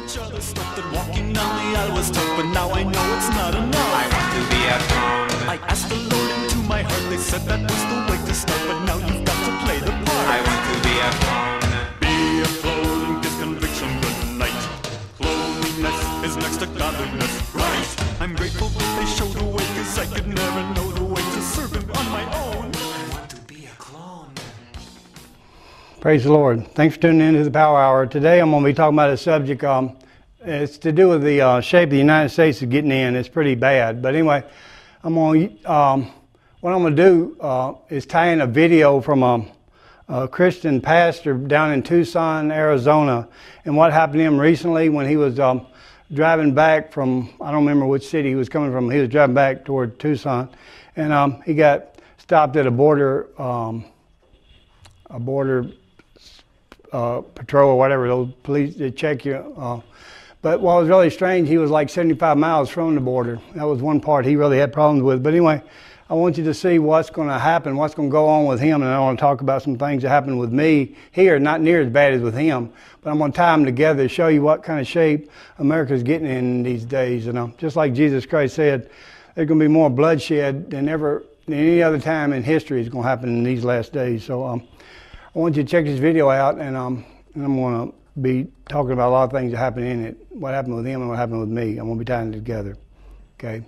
each other, started walking down the aisle was tough, but now I know it's not enough. I want to be a clone. I asked the Lord into my heart, they said that was the way to start, but now you've got to play the part. I want to be a clone. Be a clone gives conviction, good night. Cloniness is next to godliness, right? I'm grateful that they showed the way, cause I could never know the way to serve him on my own. I want to be a clone. Praise the Lord. Thanks for tuning in to the Power Hour. Today I'm going to be talking about a subject, it's to do with the shape the United States is getting in. It's pretty bad. But anyway, what I'm going to do is tie in a video from a Christian pastor down in Tucson, Arizona, and what happened to him recently when he was driving back from, I don't remember which city he was coming from. He was driving back toward Tucson, and he got stopped at a border patrol or whatever. Those police, they check you. But what was really strange, he was like 75 miles from the border. That was one part he really had problems with. But anyway, I want you to see what's going to happen, what's going to go on with him. And I want to talk about some things that happened with me here, not near as bad as with him. But I'm going to tie them together to show you what kind of shape America's getting in these days. And just like Jesus Christ said, there's going to be more bloodshed than any other time in history is going to happen in these last days. So I want you to check this video out, and I'm going to be talking about a lot of things that happened in it, what happened with him and what happened with me. I'm going to be tying it together. Okay,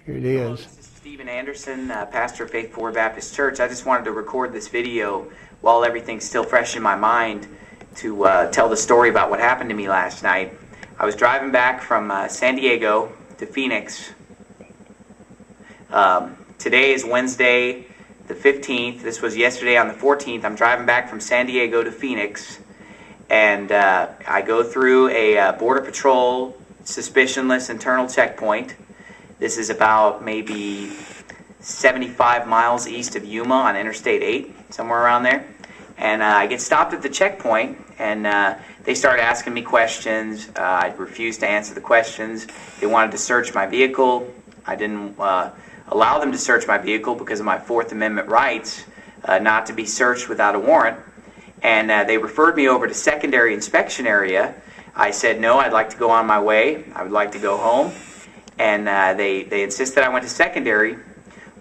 here it is. This is Stephen Anderson, pastor of Faith Forward Baptist Church. I just wanted to record this video while everything's still fresh in my mind to tell the story about what happened to me last night. I was driving back from San Diego to Phoenix. Today is Wednesday the 15th. This was yesterday on the 14th. I'm driving back from San Diego to Phoenix, and I go through a Border Patrol suspicionless internal checkpoint. This is about maybe 75 miles east of Yuma on Interstate 8, somewhere around there. And I get stopped at the checkpoint, and they start asking me questions. I refused to answer the questions. They wanted to search my vehicle. I didn't allow them to search my vehicle because of my Fourth Amendment rights not to be searched without a warrant. And they referred me over to secondary inspection area. I said, no, I'd like to go on my way. I would like to go home. And they insisted I went to secondary.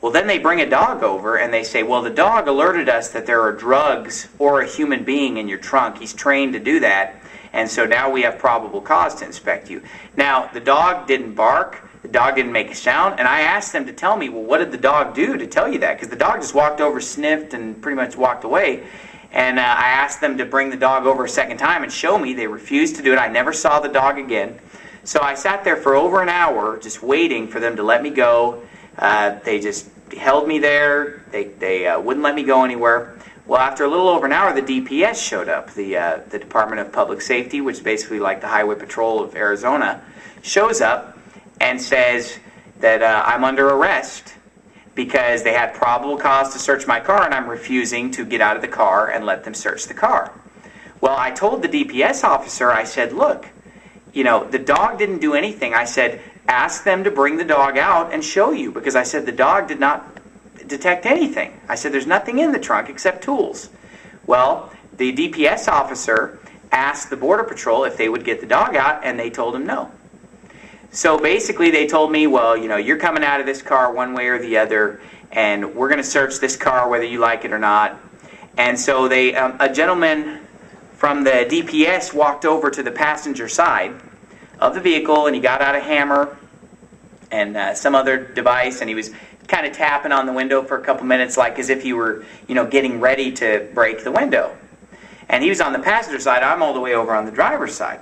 Well, then they bring a dog over and they say, well, the dog alerted us that there are drugs or a human being in your trunk. He's trained to do that. And so now we have probable cause to inspect you. Now, the dog didn't bark. The dog didn't make a sound. And I asked them to tell me, well, what did the dog do to tell you that? Because the dog just walked over, sniffed, and pretty much walked away. And I asked them to bring the dog over a second time and show me. They refused to do it. I never saw the dog again. So I sat there for over an hour just waiting for them to let me go. They just held me there. They wouldn't let me go anywhere. Well, after a little over an hour, the DPS showed up. The Department of Public Safety, which is basically like the Highway Patrol of Arizona, shows up and says that I'm under arrest because they had probable cause to search my car, and I'm refusing to get out of the car and let them search the car. Well, I told the DPS officer, I said, look, the dog didn't do anything. I said, ask them to bring the dog out and show you, because I said the dog did not detect anything. I said there's nothing in the trunk except tools. Well, the DPS officer asked the Border Patrol if they would get the dog out, and they told him no. So basically they told me, well, you're coming out of this car one way or the other, and we're going to search this car whether you like it or not. And so a gentleman from the DPS walked over to the passenger side of the vehicle, and he got out a hammer and some other device, and he was kind of tapping on the window for a couple minutes, like as if he were, getting ready to break the window. And he was on the passenger side. I'm all the way over on the driver's side.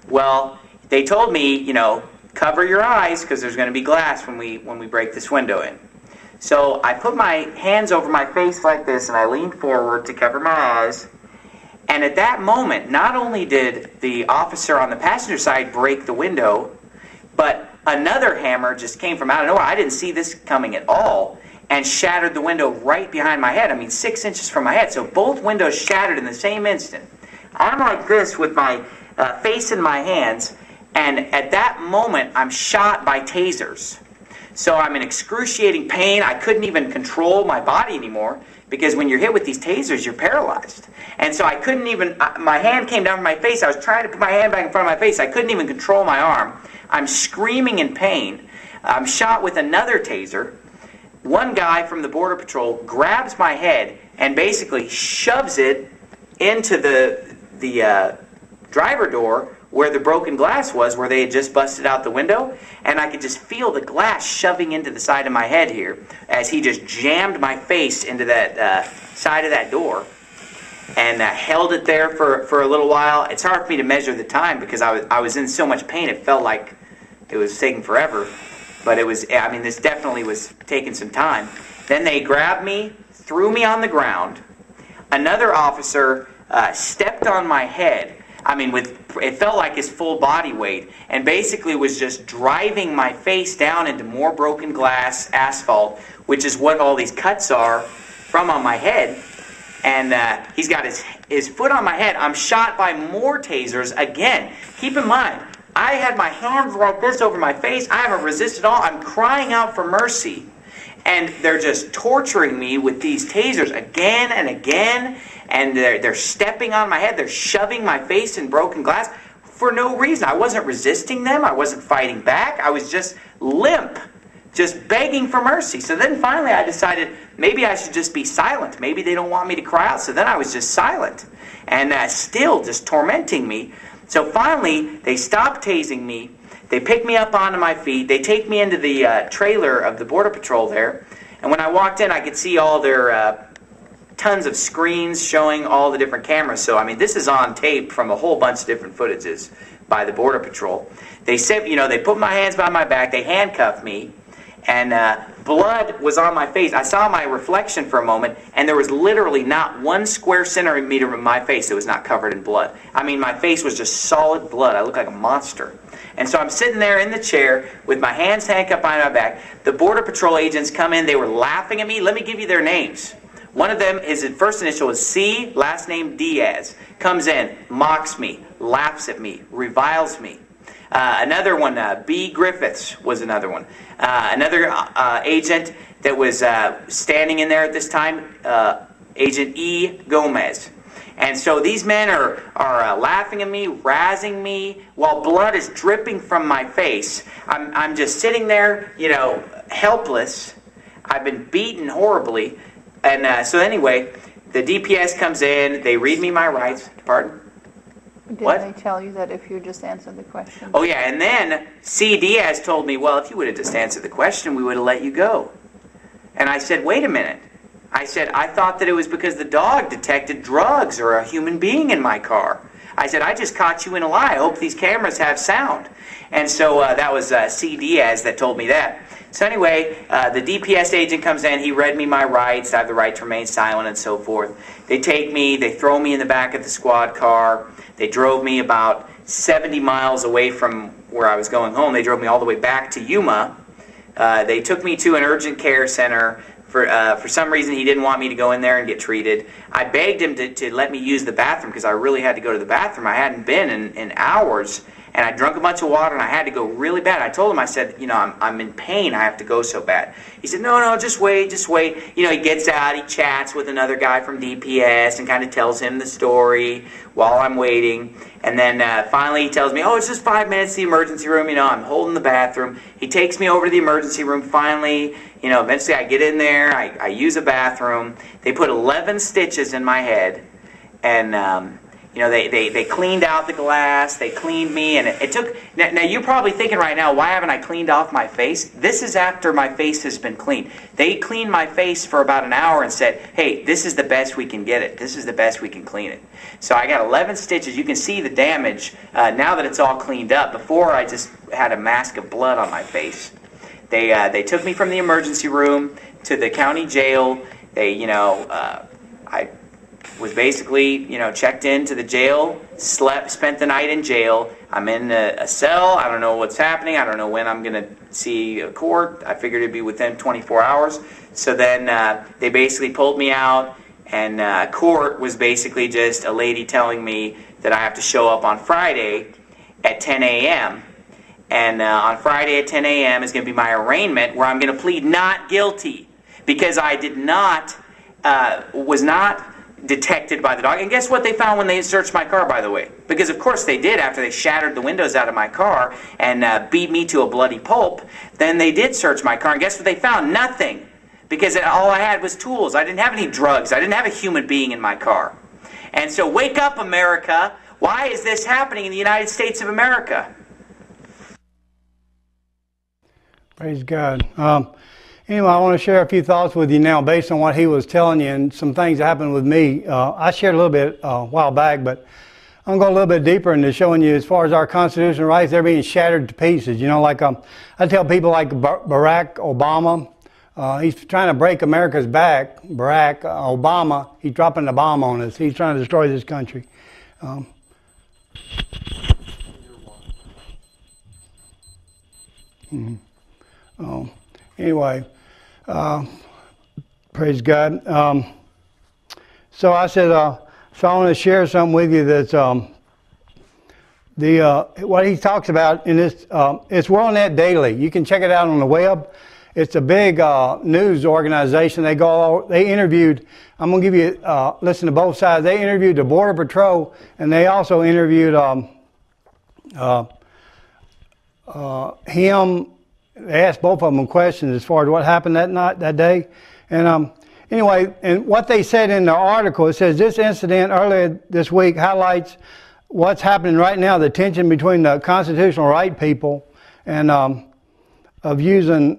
Well, they told me, cover your eyes because there's going to be glass when we break this window in. So I put my hands over my face like this, and I leaned forward to cover my eyes. And at that moment, not only did the officer on the passenger side break the window, but another hammer just came from out of nowhere. I didn't see this coming at all, and shattered the window right behind my head. 6 inches from my head. So both windows shattered in the same instant. I'm like this with my face in my hands, and at that moment, I'm shot by tasers. So I'm in excruciating pain. I couldn't even control my body anymore because when you're hit with these tasers, you're paralyzed. And so I couldn't even, my hand came down from my face. I was trying to put my hand back in front of my face. I couldn't even control my arm. I'm screaming in pain. I'm shot with another taser. One guy from the Border Patrol grabs my head and basically shoves it into the driver door where the broken glass was, where they had just busted out the window, and I could just feel the glass shoving into the side of my head here as he just jammed my face into that side of that door and held it there for a little while. It's hard for me to measure the time because I was in so much pain. It felt like it was taking forever, but it was, I mean, this definitely was taking some time. Then they grabbed me, threw me on the ground. Another officer stepped on my head. I mean, it felt like his full body weight, and basically was just driving my face down into more broken glass asphalt, which is what all these cuts are from on my head. And he's got his foot on my head. I'm shot by more tasers again. Keep in mind, I had my hands like this over my face. I haven't resisted at all. I'm crying out for mercy. And they're just torturing me with these tasers again and again. And they're stepping on my head. They're shoving my face in broken glass for no reason. I wasn't resisting them. I wasn't fighting back. I was just limp, just begging for mercy. So then finally I decided maybe I should just be silent. Maybe they don't want me to cry out. So then I was just silent and still just tormenting me. So finally they stopped tasing me. They pick me up onto my feet. They take me into the trailer of the Border Patrol there. And when I walked in, I could see all their tons of screens showing all the different cameras. So, I mean, this is on tape from a whole bunch of different footages by the Border Patrol. They said, you know, they put my hands behind my back. They handcuffed me. And blood was on my face. I saw my reflection for a moment, and there was literally not 1 square centimeter of my face that was not covered in blood. I mean, my face was just solid blood. I looked like a monster. And so I'm sitting there in the chair with my hands handcuffed behind my back. The Border Patrol agents come in. They were laughing at me. Let me give you their names. One of them, his first initial is C, last name Diaz. Comes in, mocks me, laughs at me, reviles me. Another one, B. Griffiths was another one. Another agent that was standing in there at this time, Agent E. Gomez. And so these men are laughing at me, razzing me, while blood is dripping from my face. I'm just sitting there, you know, helpless. I've been beaten horribly. And so anyway, the DPS comes in, they read me my rights. Pardon? Didn't they tell you that if you just answered the question? Oh yeah, and then C. Diaz told me, well, if you would have just answered the question, we would have let you go. And I said, wait a minute. I said, I thought that it was because the dog detected drugs or a human being in my car. I said, I just caught you in a lie. I hope these cameras have sound. And so that was C. Diaz that told me that. So anyway, the DPS agent comes in. He read me my rights. I have the right to remain silent and so forth. They take me. They throw me in the back of the squad car. They drove me about 70 miles away from where I was going home. They drove me all the way back to Yuma. They took me to an urgent care center. For some reason, he didn't want me to go in there and get treated. I begged him to let me use the bathroom because I really had to go to the bathroom. I hadn't been in hours, and I drank a bunch of water, and I had to go really bad. I told him, I said, you know, I'm in pain. I have to go so bad. He said, no, just wait, just wait. You know, he gets out, he chats with another guy from DPS and kind of tells him the story while I'm waiting. And then finally he tells me, oh, it's just 5 minutes to the emergency room. You know, I'm holding the bathroom. He takes me over to the emergency room. Finally, you know, eventually I get in there. I use a bathroom. They put 11 stitches in my head. And, you know, they cleaned out the glass. They cleaned me. And it took... Now, you're probably thinking right now, why haven't I cleaned off my face? This is after my face has been cleaned. They cleaned my face for about an hour and said, hey, this is the best we can get it. This is the best we can clean it. So I got 11 stitches. You can see the damage now that it's all cleaned up. Before, I just had a mask of blood on my face. They took me from the emergency room to the county jail. They, you know, I was basically, you know, checked into the jail, spent the night in jail. I'm in a cell. I don't know what's happening. I don't know when I'm going to see a court. I figured it'd be within 24 hours. So then they basically pulled me out, and court was basically just a lady telling me that I have to show up on Friday at 10 a.m. And on Friday at 10 a.m. is going to be my arraignment, where I'm going to plead not guilty because I did not was not detected by the dog. And guess what they found when they searched my car, by the way? Because of course they did after they shattered the windows out of my car and beat me to a bloody pulp. Then they did search my car, and guess what they found? Nothing. Because all I had was tools. I didn't have any drugs. I didn't have a human being in my car. And so wake up, America. Why is this happening in the United States of America? Praise God. Anyway, I want to share a few thoughts with you now based on what he was telling you and some things that happened with me. I shared a little bit a while back, but I'm going to go a little bit deeper into showing you as far as our constitutional rights, they're being shattered to pieces. You know, like I tell people like Barack Obama, he's trying to break America's back. Barack Obama, he's dropping the bomb on us. He's trying to destroy this country. Anyway, praise God. So I said, so I want to share something with you that's what he talks about in this. It's WorldNet Daily. You can check it out on the web. It's a big news organization. They interviewed. I'm gonna give you listen to both sides. They interviewed the Border Patrol, and they also interviewed him. They asked both of them questions as far as what happened that day. And anyway, and what they said in the article, it says this incident earlier this week highlights what's happening right now, the tension between the constitutional right people and of using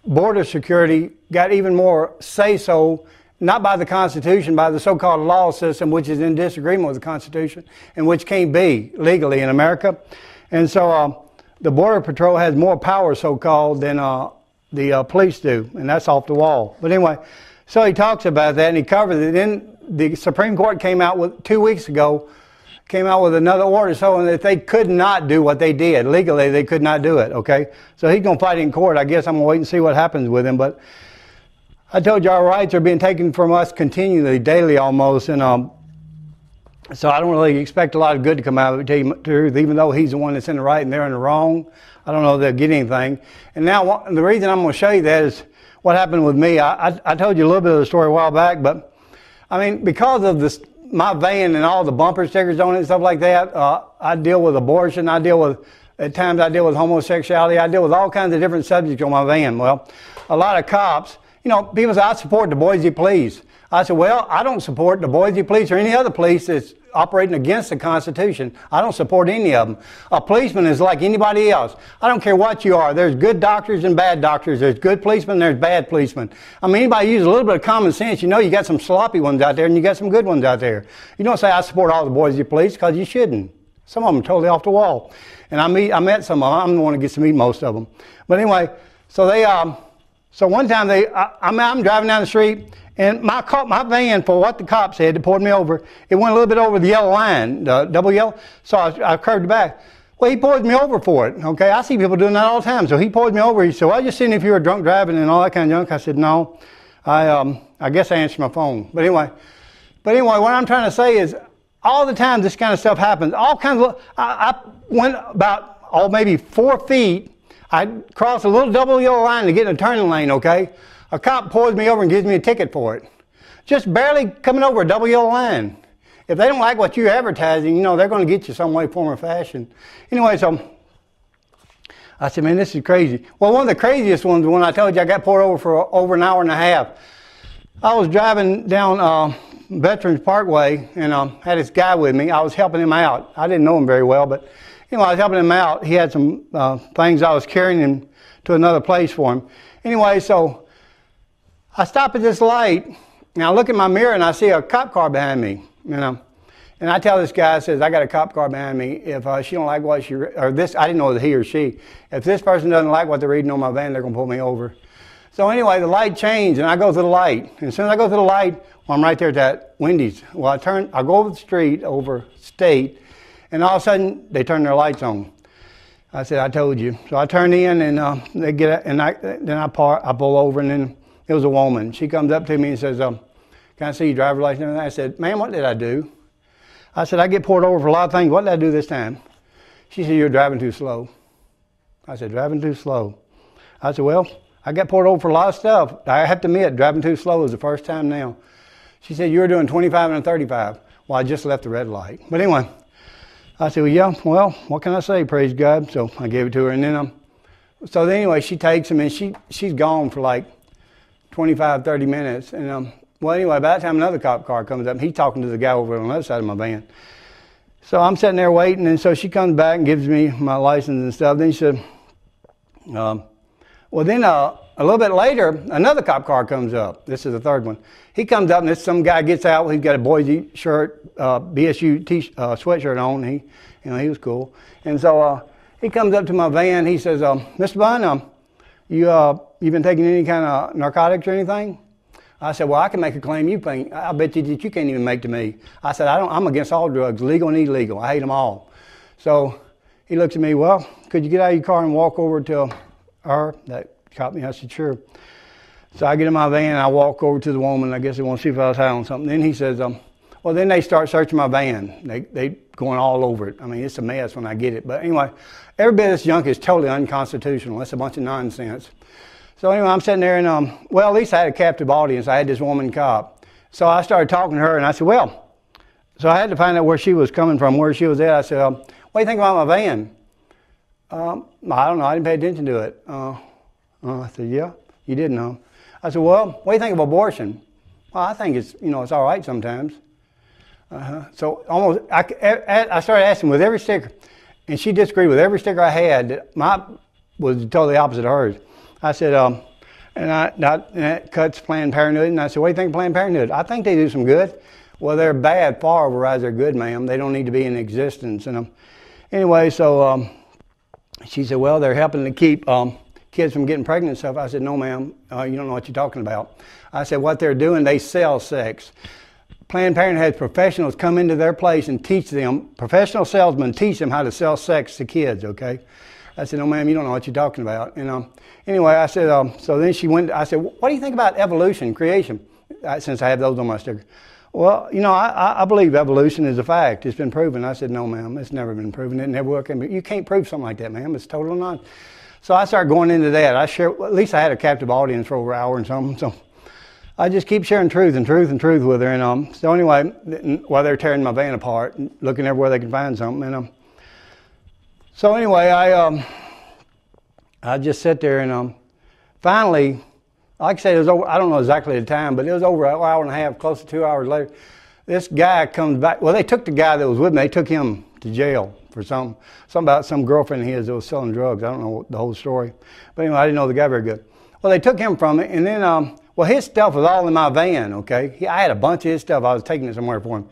border security got even more say-so, not by the Constitution, by the so-called law system, which is in disagreement with the Constitution, and which can't be legally in America. And so the Border Patrol has more power, so-called, than the police do, and that's off the wall. But anyway, so he talks about that, and he covers it. Then the Supreme Court came out with, 2 weeks ago, came out with another order showing that they could not do what they did. Legally, they could not do it, okay? So he's going to fight in court. I guess I'm going to wait and see what happens with him. But I told you our rights are being taken from us continually, daily almost, and so I don't really expect a lot of good to come out of it, to tell you the truth, even though he's the one that's in the right and they're in the wrong. I don't know if they'll get anything. And now the reason I'm going to show you that is what happened with me. I told you a little bit of the story a while back, but I mean, because of this, my van and all the bumper stickers on it and stuff like that, I deal with abortion. At times I deal with homosexuality. I deal with all kinds of different subjects on my van. Well, a lot of cops, you know, people say, I support the Boise Police. I said, well, I don't support the Boise Police or any other police that's operating against the Constitution. I don't support any of them. A policeman is like anybody else. I don't care what you are. There's good doctors and bad doctors. There's good policemen, there's bad policemen. I mean, anybody uses a little bit of common sense, you know you got some sloppy ones out there and you got some good ones out there. You don't say I support all the Boise Police, because you shouldn't. Some of them are totally off the wall. And I met some of them. I'm the one that gets to meet most of them. But anyway, so so one time I'm driving down the street, and my van, for what the cop said, that pulled me over, it went a little bit over the yellow line, the double yellow, so I curved back. Well, he pulled me over for it, okay? I see people doing that all the time. So he pulled me over. He said, well, I just seen if you were drunk driving and all that kind of junk. I said, no. I guess I answered my phone. But anyway, what I'm trying to say is, all the time this kind of stuff happens. All kinds of, I went about, maybe 4 feet. I crossed a little double yellow line to get in a turning lane, okay? A cop pulls me over and gives me a ticket for it. Just barely coming over a double yellow line. If they don't like what you're advertising, you know, they're going to get you some way, form, or fashion. Anyway, so I said, man, this is crazy. Well, one of the craziest ones, when I told you I got pulled over for over an hour and a half. I was driving down Veterans Parkway, and had this guy with me. I was helping him out. I didn't know him very well, but anyway, I was helping him out. He had some things. I was carrying him to another place for him. Anyway, so I stop at this light, and I look in my mirror, and I see a cop car behind me. You know, and I tell this guy, I says, I got a cop car behind me. If she don't like what or this, I didn't know whether he or she. If this person doesn't like what they're reading on my van, they're going to pull me over. So anyway, the light changed, and I go through the light. And as soon as I go through the light, well, I'm right there at that Wendy's. Well, I go over the street, over State, and all of a sudden, they turn their lights on. I said, I told you. So I turned in, and they get, and then I pull over, and then it was a woman. She comes up to me and says, can I see your driver's license and everything? I said, ma'am, what did I do? I said, I get pulled over for a lot of things. What did I do this time? She said, you're driving too slow. I said, driving too slow. I said, well, I got pulled over for a lot of stuff. I have to admit, driving too slow is the first time now. She said, you were doing 25 and a 35. Well, I just left the red light. But anyway, I said, well, yeah, well, what can I say? Praise God. So I gave it to her. And then, so anyway, she takes him, and she's gone for like 25, 30 minutes. And, well, anyway, by that time, another cop car comes up, and he's talking to the guy over on the other side of my van. So I'm sitting there waiting, and so she comes back and gives me my license and stuff. Then she said, well, then a little bit later, another cop car comes up. This is the third one. He comes up, and some guy gets out. He's got a Boise shirt, BSU sweatshirt on. He was cool. And so he comes up to my van. He says, Mr. Bunn, you been taking any kind of narcotics or anything? I said, well, I can make a claim I bet you that you can't even make to me. I said, I'm against all drugs, legal and illegal. I hate them all. So he looks at me, well, could you get out of your car and walk over to her that caught me? I said, sure. So I get in my van and I walk over to the woman. I guess they want to see if I was high on something. Then he says, well, then they start searching my van. They going all over it. I mean, it's a mess when I get it. But anyway, every bit of this junk is totally unconstitutional. It's a bunch of nonsense. So anyway, I'm sitting there and, well, at least I had a captive audience. I had this woman cop. So I started talking to her and I said, well, so I had to find out where she was coming from, where she was at. I said, what do you think about my van? I don't know. I didn't pay attention to it. I said, yeah, you didn't know. I said, well, what do you think of abortion? Well, I think it's, it's all right sometimes. So almost, I started asking with every sticker, and she disagreed with every sticker I had. That was totally opposite of hers. I said, and that cuts Planned Parenthood, and I said, what do you think of Planned Parenthood? I think they do some good. Well, they're bad far overrides they're good, ma'am. They don't need to be in existence. And anyway, so she said, well, they're helping to keep kids from getting pregnant and stuff. I said, no, ma'am, you don't know what you're talking about. I said, what they're doing, they sell sex. Planned Parenthood has professionals come into their place and teach them, professional salesmen teach them how to sell sex to kids, okay? I said, no, ma'am, you don't know what you're talking about. And anyway, I said, so then she went, I said, what do you think about evolution, creation, since I have those on my sticker? Well, I believe evolution is a fact. It's been proven. I said, no, ma'am, it's never been proven. It never will. You can't prove something like that, ma'am. It's total nonsense. So I started going into that. At least I had a captive audience for over an hour and something. So I just keep sharing truth with her. And so anyway, while they're tearing my van apart and looking everywhere they can find something. And so anyway, I just sat there and finally, like I said, it was over, I don't know exactly the time, but it was over an hour and a half, close to 2 hours later. This guy comes back. Well, they took the guy that was with me. They took him to jail for something about some girlfriend of his that was selling drugs. I don't know the whole story. But anyway, I didn't know the guy very good. Well, they took him from me, and then, well, his stuff was all in my van, okay? I had a bunch of his stuff. I was taking it somewhere for him.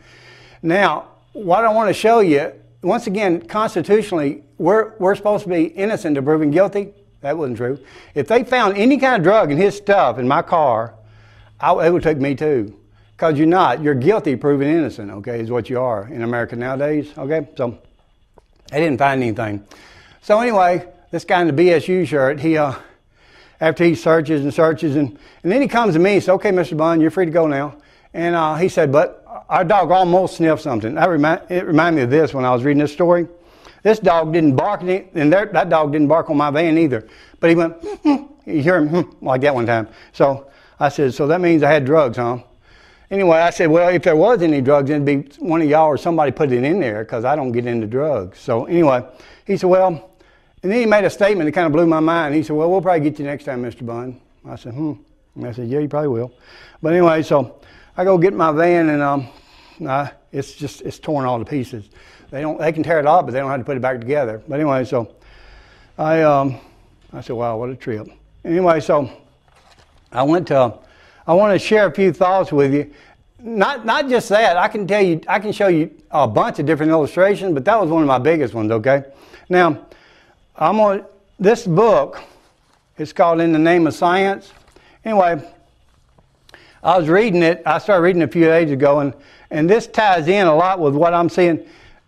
Now, what I want to show you, once again, constitutionally, we're supposed to be innocent of proven guilty. That wasn't true. If they found any kind of drug in his stuff in my car, it would take me too. Because you're not. You're guilty proven innocent, okay, is what you are in America nowadays, okay? So they didn't find anything. So anyway, this guy in the BSU shirt, he, after he searches and searches, and then he comes to me and says, okay, Mr. Bunn, you're free to go now. And he said, but our dog almost sniffed something. It reminded me of this when I was reading this story. This dog didn't bark, and that dog didn't bark on my van either. But he went, you hear him like that one time. So I said, so that means I had drugs, huh? Anyway, I said, well, if there was any drugs, it'd be one of y'all or somebody put it in there because I don't get into drugs. So anyway, he said, well, and then he made a statement that kind of blew my mind. He said, well, we'll probably get you next time, Mr. Bunn. I said, And I said, yeah, you probably will. But anyway, so I go get my van, and it's torn all to pieces. They can tear it off, but they don't have to put it back together. But anyway, so I said, wow, what a trip. Anyway, so I want to share a few thoughts with you. Not just that. I can show you a bunch of different illustrations, but that was one of my biggest ones, okay? Now, this book, it's called In the Name of Science. Anyway, I was reading it. I started reading it a few days ago, and this ties in a lot with what I'm seeing.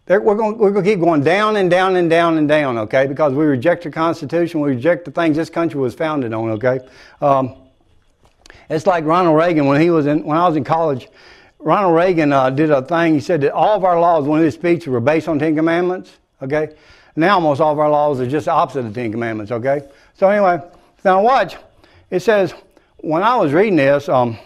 We're going to keep going down and down and down and down, okay? Because we reject the Constitution. We reject the things this country was founded on, okay? It's like Ronald Reagan when I was in college. Ronald Reagan did a thing. He said that all of our laws, one of his speeches, were based on Ten Commandments, okay? Now almost all of our laws are just the opposite of the Ten Commandments, okay? So anyway, now watch. it says, when I was reading this, my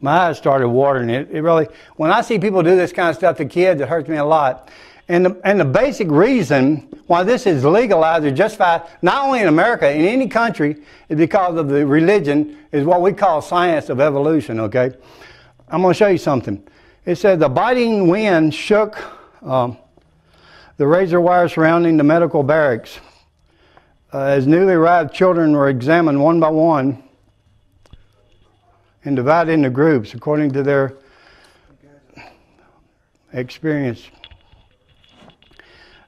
eyes started watering. It really, when I see people do this kind of stuff to kids, it hurts me a lot. And the basic reason why this is legalized or justified, not only in America, in any country, is because of the religion, is what we call science of evolution, okay? I'm going to show you something. It says, the biting wind shook the razor wire surrounding the medical barracks. As newly arrived children were examined one by one and divided into groups according to their experience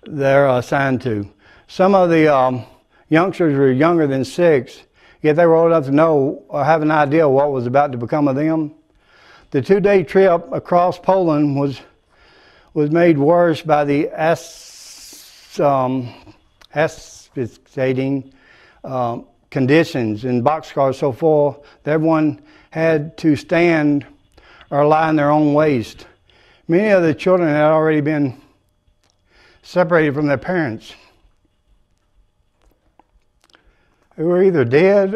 they're assigned to. Some of the youngsters were younger than 6, yet they were old enough to know or have an idea what was about to become of them. The 2-day trip across Poland was made worse by the asphyxiating conditions in boxcars so full that everyone had to stand or lie in their own waste. Many of the children had already been separated from their parents, who were either dead,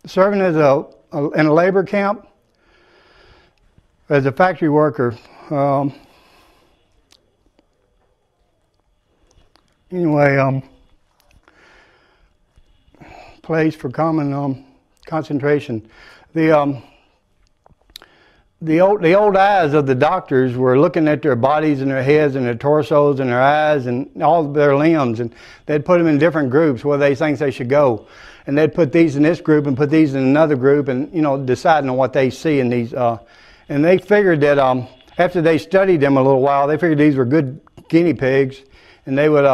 serving as in a labor camp, as a factory worker. Place for common concentration. The old eyes of the doctors were looking at their bodies and their heads and their torsos and their eyes and all of their limbs, and they'd put them in different groups where they think they should go, and they'd put these in this group and put these in another group, and deciding on what they see in these. And they figured that after they studied them a little while, they figured these were good guinea pigs, and they would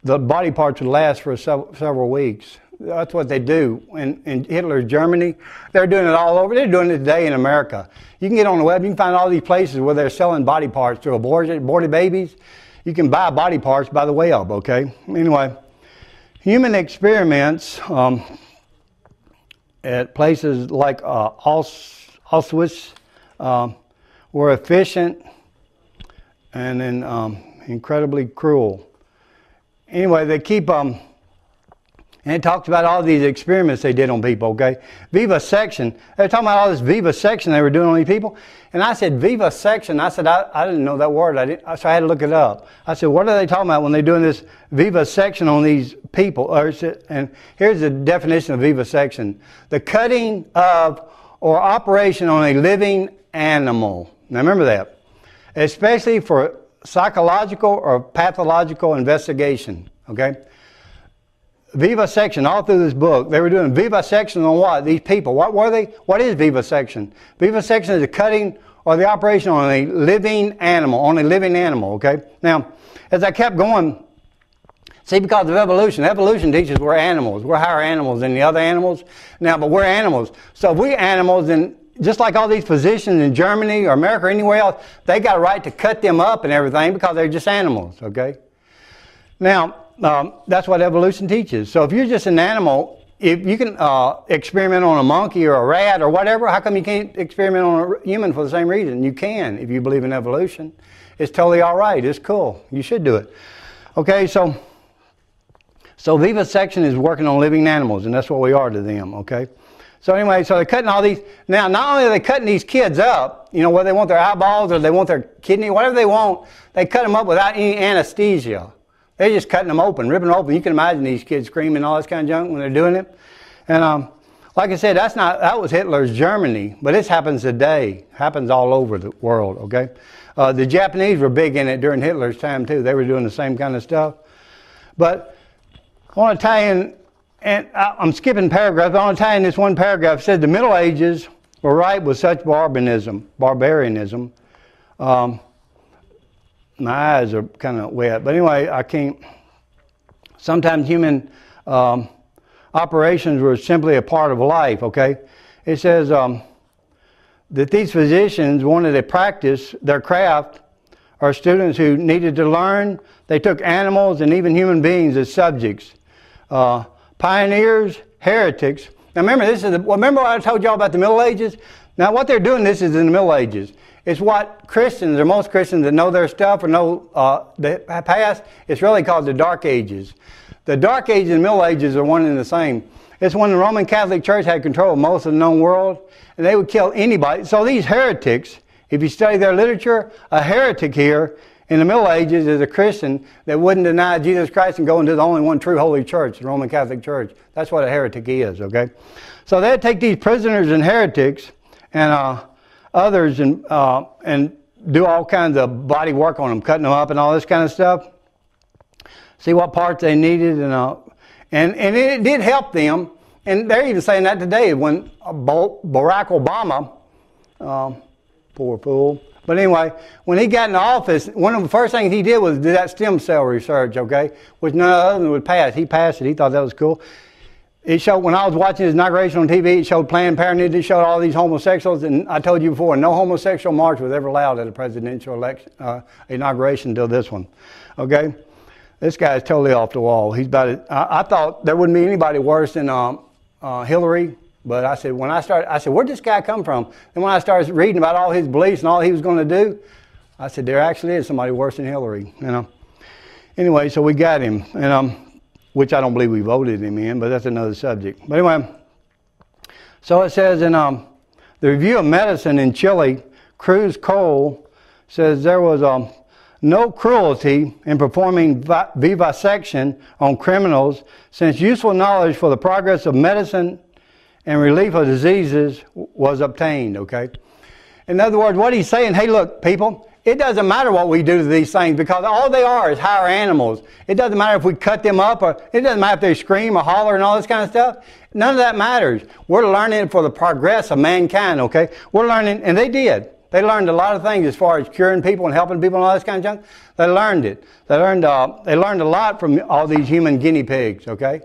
the body parts would last for several weeks. That's what they do. In Hitler's Germany, they're doing it all over. They're doing it today in America. You can get on the web, you can find all these places where they're selling body parts to aborted babies. You can buy body parts by the web, okay? Anyway, human experiments at places like Auschwitz were efficient and then incredibly cruel. Anyway, they keep... and it talks about all these experiments they did on people, okay? Vivisection. They're talking about all this vivisection they were doing on these people. And I said, vivisection. I said, I didn't know that word. So I had to look it up. I said, what are they talking about when they're doing this vivisection on these people? And here's the definition of vivisection. The cutting of or operation on a living animal. Now remember that. Especially for psychological or pathological investigation, okay? Vivisection, all through this book, they were doing vivisection on what? These people. What were they? What is vivisection? Vivisection is the cutting or the operation on a living animal, okay? Now, as I kept going, see, because of evolution teaches we're animals. We're higher animals than the other animals. Now, but we're animals. So if we're animals, then just like all these physicians in Germany or America or anywhere else, they got a right to cut them up and everything because they're just animals, okay? Now, that's what evolution teaches. So if you're just an animal, if you can experiment on a monkey or a rat or whatever, how come you can't experiment on a human for the same reason? You can if you believe in evolution. It's totally all right. It's cool. You should do it. Okay, so vivisection is working on living animals, and that's what we are to them, okay? So anyway, so they're cutting all these. Now, not only are they cutting these kids up, whether they want their eyeballs or they want their kidney, whatever they want, they cut them up without any anesthesia. They're just cutting them open, ripping them open. You can imagine these kids screaming and all this kind of junk when they're doing it. And like I said, that was Hitler's Germany, but this happens today. Happens all over the world, okay? The Japanese were big in it during Hitler's time, too. They were doing the same kind of stuff. But I want to tie in, and I'm skipping paragraphs, but I want to tie in this one paragraph. It said the Middle Ages were ripe with such barbarianism. My eyes are kind of wet. But anyway, I can't... Sometimes human operations were simply a part of life, okay? It says that these physicians wanted to practice their craft, or students who needed to learn. They took animals and even human beings as subjects. Pioneers, heretics. Now remember, remember what I told y'all about the Middle Ages? Now what they're doing, this is in the Middle Ages. It's what Christians, or most Christians that know their stuff or know the past, it's really called the Dark Ages. The Dark Ages and Middle Ages are one and the same. It's when the Roman Catholic Church had control of most of the known world, and they would kill anybody. So these heretics, if you study their literature, a heretic here in the Middle Ages is a Christian that wouldn't deny Jesus Christ and go into the only one true holy church, the Roman Catholic Church. That's what a heretic is, okay? So they'd take these prisoners and heretics and others and do all kinds of body work on them, cutting them up and all this kind of stuff. See what parts they needed and it did help them. And they're even saying that today when Barack Obama, poor fool. But anyway, when he got in office, one of the first things he did was do that stem cell research, okay, which none other than would pass. He passed it. He thought that was cool. It showed, when I was watching his inauguration on TV, it showed Planned Parenthood, it showed all these homosexuals, and I told you before, no homosexual march was ever allowed at a presidential election, inauguration until this one, okay? This guy's totally off the wall. He's about it. I thought there wouldn't be anybody worse than Hillary, but I said, where'd this guy come from? And when I started reading about all his beliefs and all he was going to do, I said, there actually is somebody worse than Hillary, you know? Anyway, so we got him, and which I don't believe we voted him in, but that's another subject. But anyway, so it says in the Review of Medicine in Chile, Cruz Cole says there was no cruelty in performing vivisection on criminals, since useful knowledge for the progress of medicine and relief of diseases was obtained, okay? In other words, what he's saying, hey, look, people, it doesn't matter what we do to these things because all they are is higher animals. It doesn't matter if we cut them up or it doesn't matter if they scream or holler and all this kind of stuff. None of that matters. We're learning for the progress of mankind, okay? We're learning, and they did. They learned a lot of things as far as curing people and helping people and all this kind of junk. They learned it. They learned a lot from all these human guinea pigs, okay?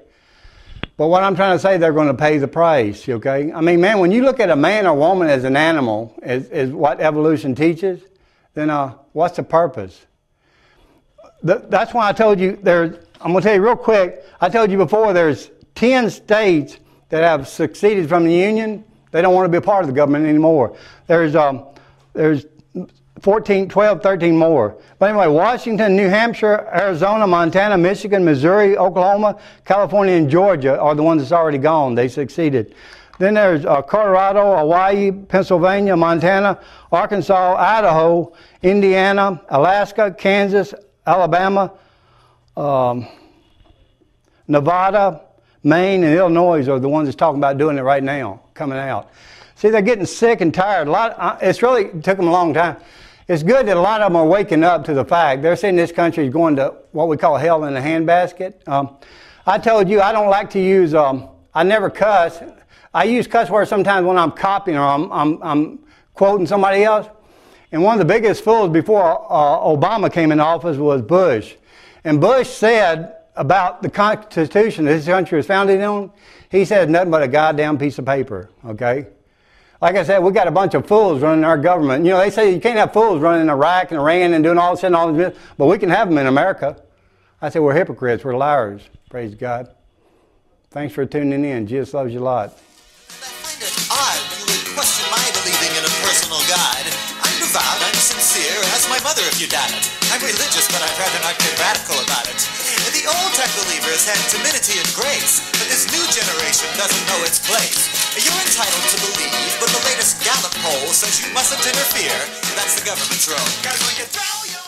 But what I'm trying to say, they're going to pay the price, okay? I mean, man, when you look at a man or woman as an animal, is what evolution teaches, then what's the purpose? That's why I told you I'm going to tell you real quick, I told you before there's 10 states that have seceded from the Union. They don't want to be a part of the government anymore. There's 14, 12, 13 more. But anyway, Washington, New Hampshire, Arizona, Montana, Michigan, Missouri, Oklahoma, California, and Georgia are the ones that's already gone. They succeeded. Then there's Colorado, Hawaii, Pennsylvania, Montana, Arkansas, Idaho, Indiana, Alaska, Kansas, Alabama, Nevada, Maine, and Illinois are the ones that's talking about doing it right now, coming out. See, they're getting sick and tired. It took them a long time. It's good that a lot of them are waking up to the fact. They're saying this country is going to what we call hell in a handbasket. I told you I don't like to use, I never cuss. I use cuss words sometimes when I'm copying or I'm quoting somebody else. And one of the biggest fools before Obama came into office was Bush. And Bush said about the Constitution that this country was founded on, he said nothing but a goddamn piece of paper, okay? Like I said, we got a bunch of fools running our government. You know, they say you can't have fools running Iraq and Iran and doing all this and all this, but we can have them in America. I said, we're hypocrites, we're liars. Praise God. Thanks for tuning in. Jesus loves you a lot. I find it odd you would question my believing in a personal God. I'm devout, I'm sincere, as my mother if you doubt it. I'm religious, but I'd rather not get radical about it. The old-time believers had timidity and grace, but this new generation doesn't know its place. You're entitled to believe, but the latest Gallup poll says you mustn't interfere. That's the government's role. Gotta go and get throw your